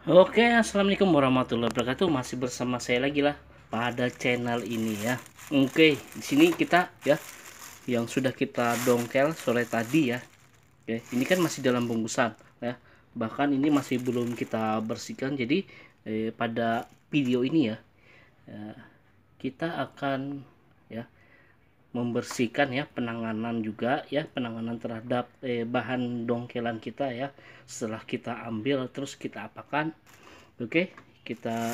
Oke, assalamualaikum warahmatullahi wabarakatuh. Masih bersama saya lagi lah pada channel ini ya. Oke, di sini kita ya yang sudah kita dongkel sore tadi ya. Oke, ini kan masih dalam bungkusan ya. Bahkan ini masih belum kita bersihkan. Jadi pada video ini ya, kita akan ya membersihkan ya, penanganan juga ya, penanganan terhadap bahan dongkelan kita ya. Setelah kita ambil terus kita apakan. Oke, kita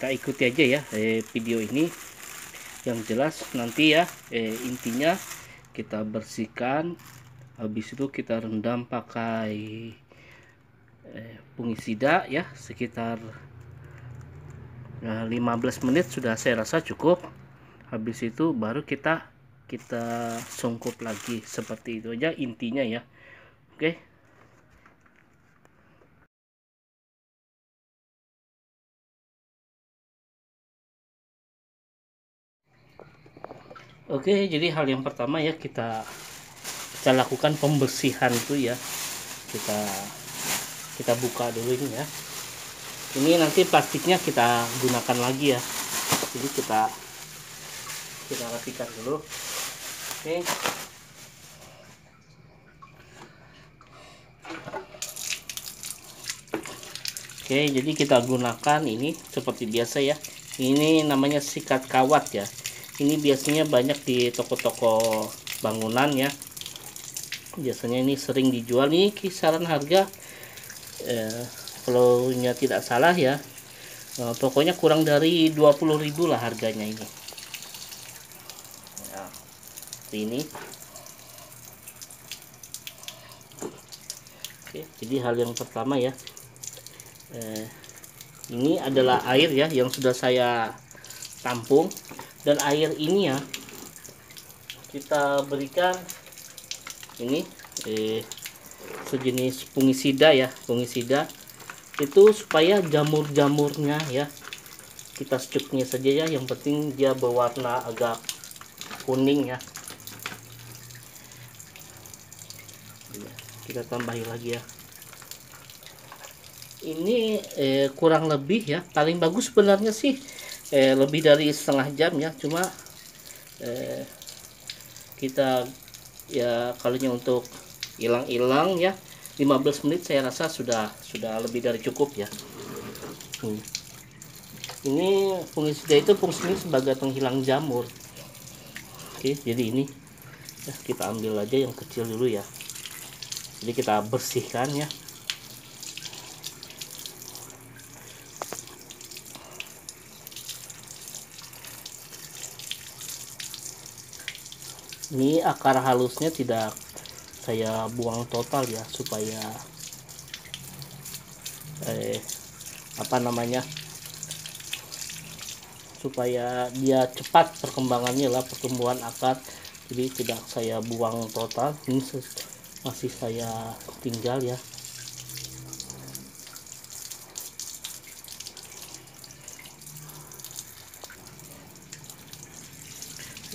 ikuti aja ya video ini. Yang jelas nanti ya intinya kita bersihkan, habis itu kita rendam pakai fungisida ya, sekitar 15 menit sudah saya rasa cukup. Habis itu baru kita sungkup lagi, seperti itu aja intinya ya. Oke. Oke, jadi hal yang pertama ya kita lakukan pembersihan tuh ya. Kita buka dulu ini ya. Ini nanti plastiknya kita gunakan lagi ya. Jadi kita rapikan dulu. Oke. Oke, jadi kita gunakan ini seperti biasa ya. Ini namanya sikat kawat ya. Ini biasanya banyak di toko-toko bangunan ya. Biasanya ini sering dijual. Nih kisaran harga kalau tidak salah ya, pokoknya kurang dari 20.000 lah harganya ini ya, ini. Oke, jadi hal yang pertama ya, ini adalah air ya yang sudah saya tampung, dan air ini ya kita berikan ini sejenis fungisida ya, fungisida itu supaya jamur-jamurnya ya kita secuknya saja ya, yang penting dia berwarna agak kuning ya. Kita tambahin lagi ya. Ini kurang lebih ya, paling bagus sebenarnya sih lebih dari setengah jam ya, cuma kita ya kalinya untuk hilang-hilang ya 15 menit saya rasa sudah lebih dari cukup ya. Ini fungisida itu fungsinya sebagai penghilang jamur. Oke, jadi ini ya, kita ambil aja yang kecil dulu ya. Jadi kita bersihkan ya. Ini akar halusnya tidak saya buang total ya, supaya supaya dia cepat perkembangannya lah, pertumbuhan akar. Jadi tidak saya buang total, ini masih saya tinggal ya.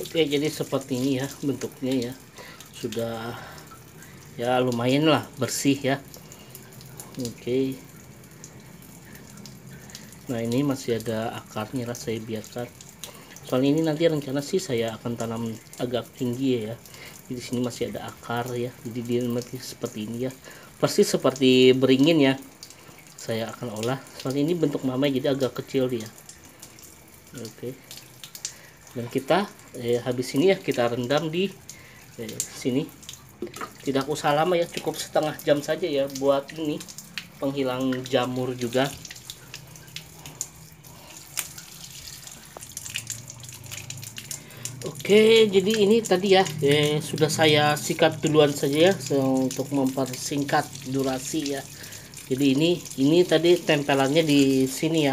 Oke, jadi seperti ini ya bentuknya ya, sudah ya lumayan lah bersih ya. Oke, nah ini masih ada akarnya lah, saya biarkan. Soalnya ini nanti rencana sih saya akan tanam agak tinggi ya. Di sini masih ada akar ya. Jadi dia mati seperti ini ya. Persis seperti beringin ya. Saya akan olah. Soalnya ini bentuk mamai jadi agak kecil dia. Oke. Dan kita habis ini ya kita rendam di sini. Tidak usah lama ya, cukup setengah jam saja ya buat ini penghilang jamur juga. Oke, jadi ini tadi ya sudah saya sikat duluan saja ya, untuk mempersingkat durasi ya. Jadi ini tadi tempelannya di sini ya,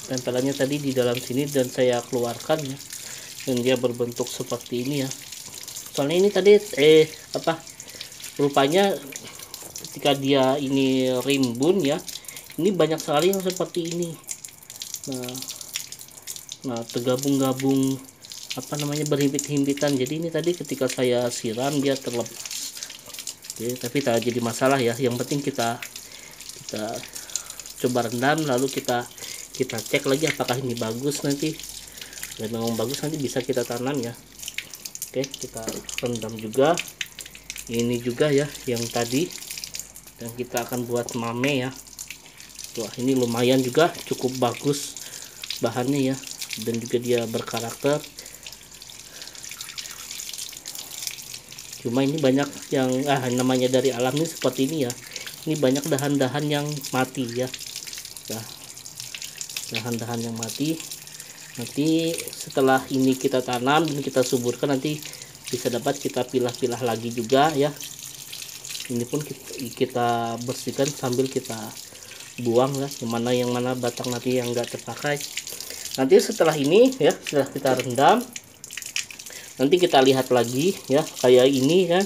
tempelannya tadi di dalam sini, dan saya keluarkan ya, dan dia berbentuk seperti ini ya. Soalnya ini tadi rupanya ketika dia ini rimbun ya, ini banyak sekali yang seperti ini. Nah tergabung-gabung berhimpit-himpitan. Jadi ini tadi ketika saya siram dia terlepas. Oke, tapi tak jadi masalah ya, yang penting kita kita coba rendam, lalu kita cek lagi apakah ini bagus. Nanti dan memang bagus nanti bisa kita tanam ya. Oke, kita rendam juga ini juga ya yang tadi, dan kita akan buat mame ya. Wah, ini lumayan juga, cukup bagus bahannya ya, dan juga dia berkarakter. Cuma ini banyak yang namanya dari alam ini seperti ini ya, ini banyak dahan-dahan yang mati ya. Nah, dahan-dahan yang mati, nanti setelah ini kita tanam dan kita suburkan, nanti bisa dapat kita pilah-pilah lagi juga ya. Ini pun kita bersihkan sambil kita buang ya, yang mana batang nanti yang enggak terpakai. Nanti setelah ini ya, setelah kita rendam, nanti kita lihat lagi ya, kayak ini kan.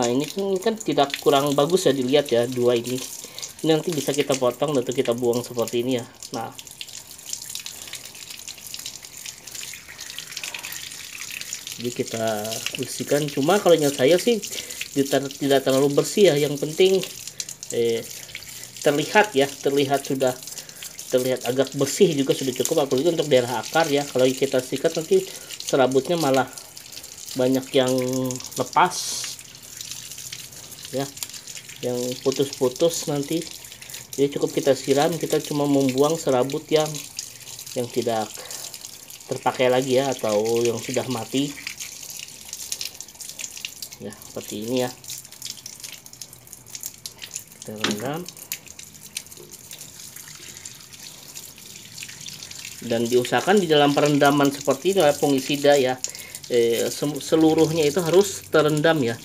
Nah, ini kan tidak kurang bagus ya dilihat ya, dua ini nanti bisa kita potong atau kita buang seperti ini ya. Nah, jadi kita bersihkan. Cuma kalau yang saya sih tidak terlalu bersih ya, yang penting terlihat agak bersih juga sudah cukup, apalagi untuk daerah akar ya. Kalau kita sikat nanti serabutnya malah banyak yang lepas ya, yang putus-putus nanti. Jadi cukup kita siram, kita cuma membuang serabut yang tidak terpakai lagi ya, atau yang sudah mati ya, seperti ini ya. Kita rendam dan diusahakan di dalam perendaman seperti ini ya, fungisida ya, seluruhnya itu harus terendam ya,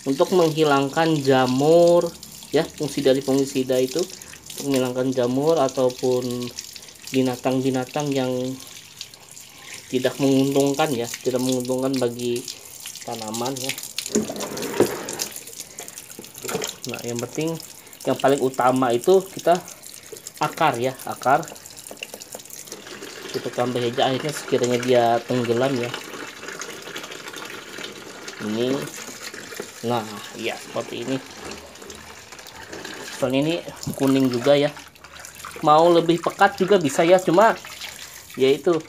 untuk menghilangkan jamur ya. Fungsi dari fungisida itu untuk menghilangkan jamur ataupun binatang-binatang yang tidak menguntungkan ya, tidak menguntungkan bagi tanaman ya. Nah, yang penting, yang paling utama itu kita akar ya, akar kita tambah aja akhirnya sekiranya dia tenggelam ya. Ini, nah ya seperti ini. Soalnya ini kuning juga ya, mau lebih pekat juga bisa ya, cuma yaitu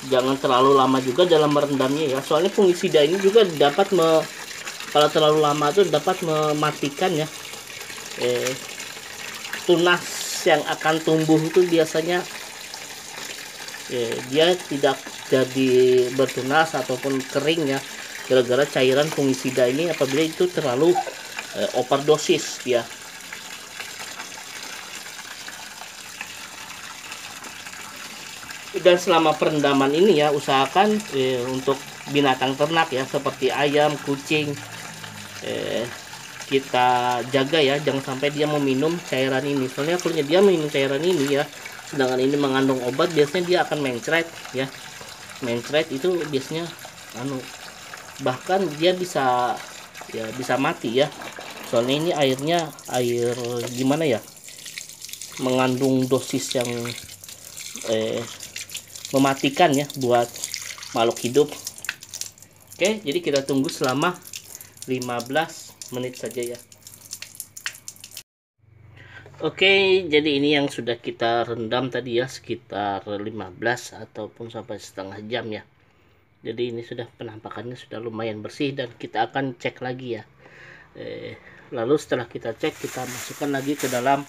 jangan terlalu lama juga dalam merendamnya ya. Soalnya fungisida ini juga dapat kalau terlalu lama itu dapat mematikan ya, tunas yang akan tumbuh itu biasanya dia tidak jadi bertunas ataupun kering ya, gara-gara cairan fungisida ini apabila itu terlalu overdosis ya. Dan selama perendaman ini ya, usahakan untuk binatang ternak ya, seperti ayam, kucing, kita jaga ya, jangan sampai dia meminum cairan ini. Soalnya kalau dia minum cairan ini ya, sedangkan ini mengandung obat, biasanya dia akan mencret ya. Mencret itu biasanya bahkan dia bisa mati ya. Soalnya ini airnya air gimana ya, mengandung dosis yang mematikan ya buat makhluk hidup. Oke, jadi kita tunggu selama 15 menit saja ya. Oke, jadi ini yang sudah kita rendam tadi ya, sekitar 15 ataupun sampai setengah jam ya. Jadi ini sudah, penampakannya sudah lumayan bersih, dan kita akan cek lagi ya. Lalu setelah kita cek, kita masukkan lagi ke dalam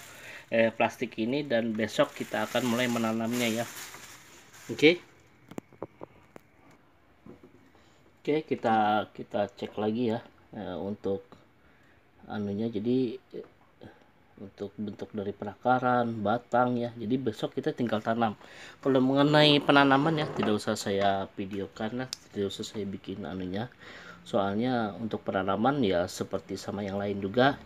plastik ini, dan besok kita akan mulai menanamnya ya. Oke, kita cek lagi ya untuk anunya. Jadi untuk bentuk dari perakaran, batang ya. Jadi besok kita tinggal tanam. Kalau mengenai penanaman ya, tidak usah saya videokan lah, tidak usah saya bikin anunya. Soalnya untuk penanaman ya seperti sama yang lain juga.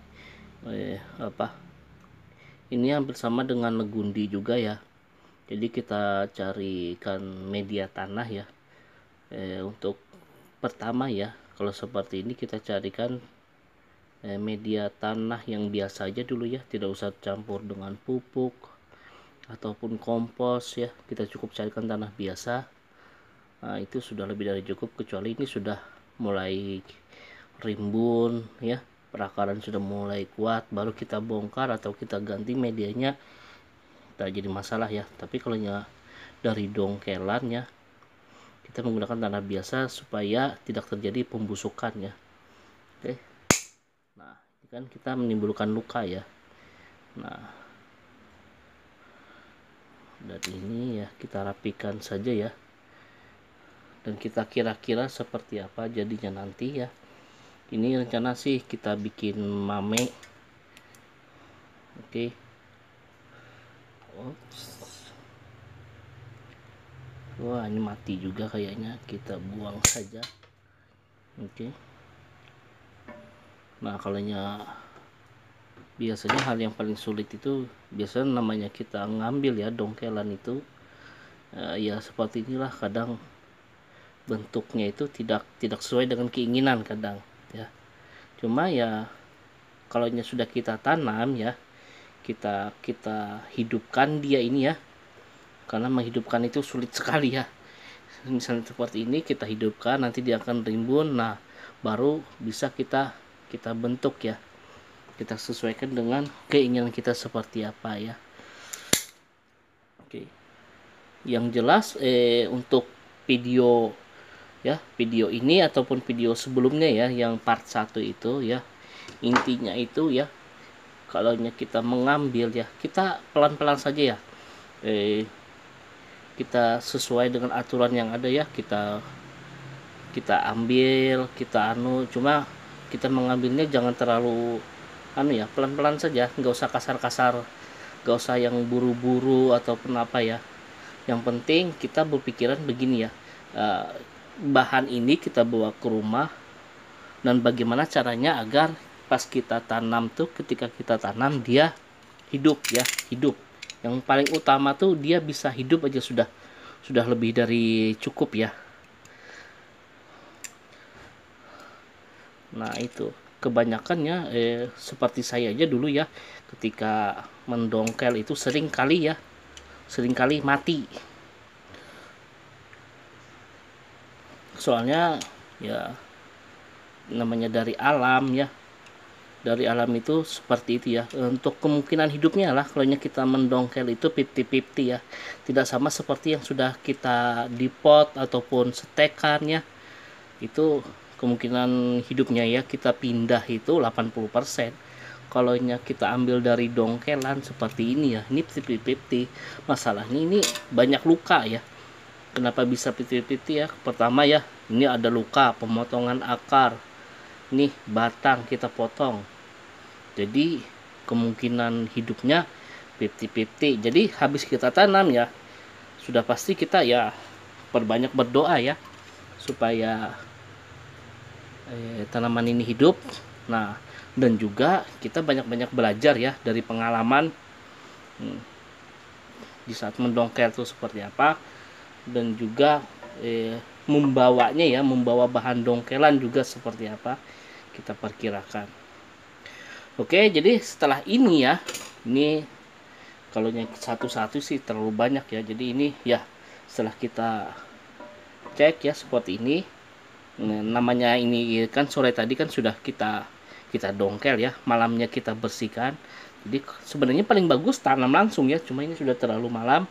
Ini hampir sama dengan legundi juga ya. Jadi kita carikan media tanah ya. Untuk pertama ya, kalau seperti ini kita carikan media tanah yang biasa aja dulu ya, tidak usah campur dengan pupuk ataupun kompos ya. Kita cukup carikan tanah biasa. Nah, itu sudah lebih dari cukup, kecuali ini sudah mulai rimbun ya, perakaran sudah mulai kuat, baru kita bongkar atau kita ganti medianya, tak jadi masalah ya. Tapi kalau dari dongkelan ya, kita menggunakan tanah biasa supaya tidak terjadi pembusukan ya. Oke, nah ini kan kita menimbulkan luka ya. Nah dari ini ya kita rapikan saja ya, dan kita kira-kira seperti apa jadinya nanti ya. Ini rencana sih kita bikin mame. Oke. Oops. Wah ini mati juga kayaknya, kita buang saja. Oke. Nah kalau biasanya hal yang paling sulit itu biasanya namanya kita ngambil ya dongkelan itu ya seperti inilah, kadang bentuknya itu tidak sesuai dengan keinginan kadang ya. Cuma ya kalau sudah kita tanam ya, kita hidupkan dia ini ya, karena menghidupkan itu sulit sekali ya. Misalnya seperti ini kita hidupkan, nanti dia akan rimbun, nah baru bisa kita bentuk ya, kita sesuaikan dengan keinginan kita seperti apa ya. Oke, yang jelas untuk video ini ataupun video sebelumnya ya, yang part 1 itu ya, intinya itu ya, kalau kita mengambil ya, kita pelan-pelan saja ya, kita sesuai dengan aturan yang ada ya, kita ambil, cuma kita mengambilnya jangan terlalu ya, pelan-pelan saja, nggak usah kasar-kasar, nggak usah yang buru-buru ataupun apa ya. Yang penting kita berpikiran begini ya, bahan ini kita bawa ke rumah, dan bagaimana caranya agar pas kita tanam tuh, ketika kita tanam dia hidup ya, hidup. Yang paling utama tuh dia bisa hidup aja sudah lebih dari cukup ya. Nah itu kebanyakannya seperti saya aja dulu ya, ketika mendongkel itu sering kali mati. Soalnya ya namanya dari alam ya, dari alam itu seperti itu ya. Untuk kemungkinan hidupnya lah, kalau kita mendongkel itu 50-50 ya, tidak sama seperti yang sudah kita dipot ataupun setekan ya. Itu kemungkinan hidupnya ya, kita pindah itu 80%. Kalau kita ambil dari dongkelan seperti ini ya, ini 50-50. Masalahnya ini banyak luka ya. Kenapa bisa 50-50 ya? Pertama ya, ini ada luka pemotongan akar. Nih batang kita potong, jadi kemungkinan hidupnya 50-50. Jadi habis kita tanam ya, sudah pasti kita ya perbanyak berdoa ya, supaya tanaman ini hidup. Nah dan juga kita banyak-banyak belajar ya dari pengalaman di saat mendongkel itu seperti apa, dan juga membawa bahan dongkelan juga seperti apa kita perkirakan. Oke, jadi setelah ini ya, ini kalau satu-satu sih terlalu banyak ya, jadi ini ya setelah kita cek ya seperti ini. Namanya ini kan sore tadi kan sudah kita dongkel ya, malamnya kita bersihkan. Jadi sebenarnya paling bagus tanam langsung ya, cuma ini sudah terlalu malam,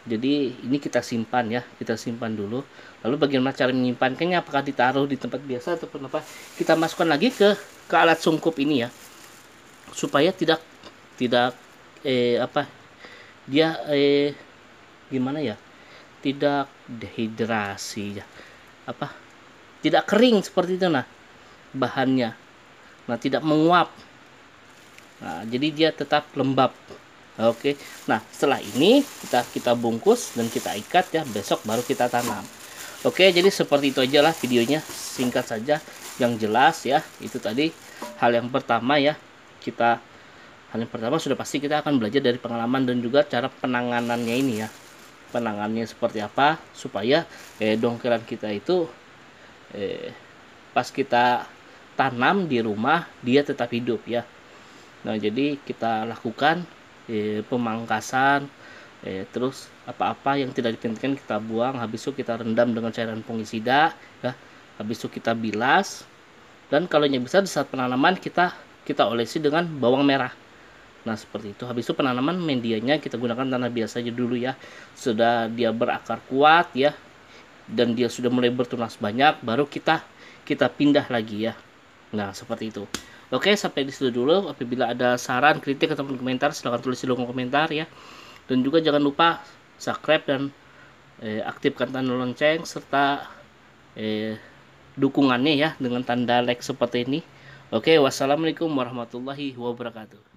jadi ini kita simpan ya, kita simpan dulu. Lalu bagaimana cara menyimpankannya, apakah ditaruh di tempat biasa ataupun apa, kita masukkan lagi ke alat sungkup ini ya, supaya tidak dia gimana ya, tidak dehidrasi ya, tidak kering seperti itu nah bahannya, nah tidak menguap, nah jadi dia tetap lembab. Oke, nah setelah ini kita bungkus dan kita ikat ya, besok baru kita tanam. Oke, jadi seperti itu aja lah videonya, singkat saja, yang jelas ya. Itu tadi hal yang pertama ya, hal yang pertama sudah pasti kita akan belajar dari pengalaman dan juga cara penanganannya ini ya, penanganannya seperti apa supaya dongkelan kita itu pas kita tanam di rumah dia tetap hidup ya. Nah jadi kita lakukan pemangkasan, terus apa-apa yang tidak dipentingkan kita buang, habis itu kita rendam dengan cairan fungisida ya, habis itu kita bilas, Dan kalau bisa di saat penanaman kita olesi dengan bawang merah. Nah seperti itu. Habis itu penanaman medianya kita gunakan tanah biasa aja dulu ya. Sudah dia berakar kuat ya, dan dia sudah mulai bertunas banyak, baru kita pindah lagi ya. Nah seperti itu. Oke, sampai di situ dulu. Apabila ada saran, kritik atau komentar, silahkan tulis di kolom komentar ya. Dan juga jangan lupa subscribe dan aktifkan tanda lonceng serta dukungannya ya dengan tanda like seperti ini. Oke, wassalamualaikum warahmatullahi wabarakatuh.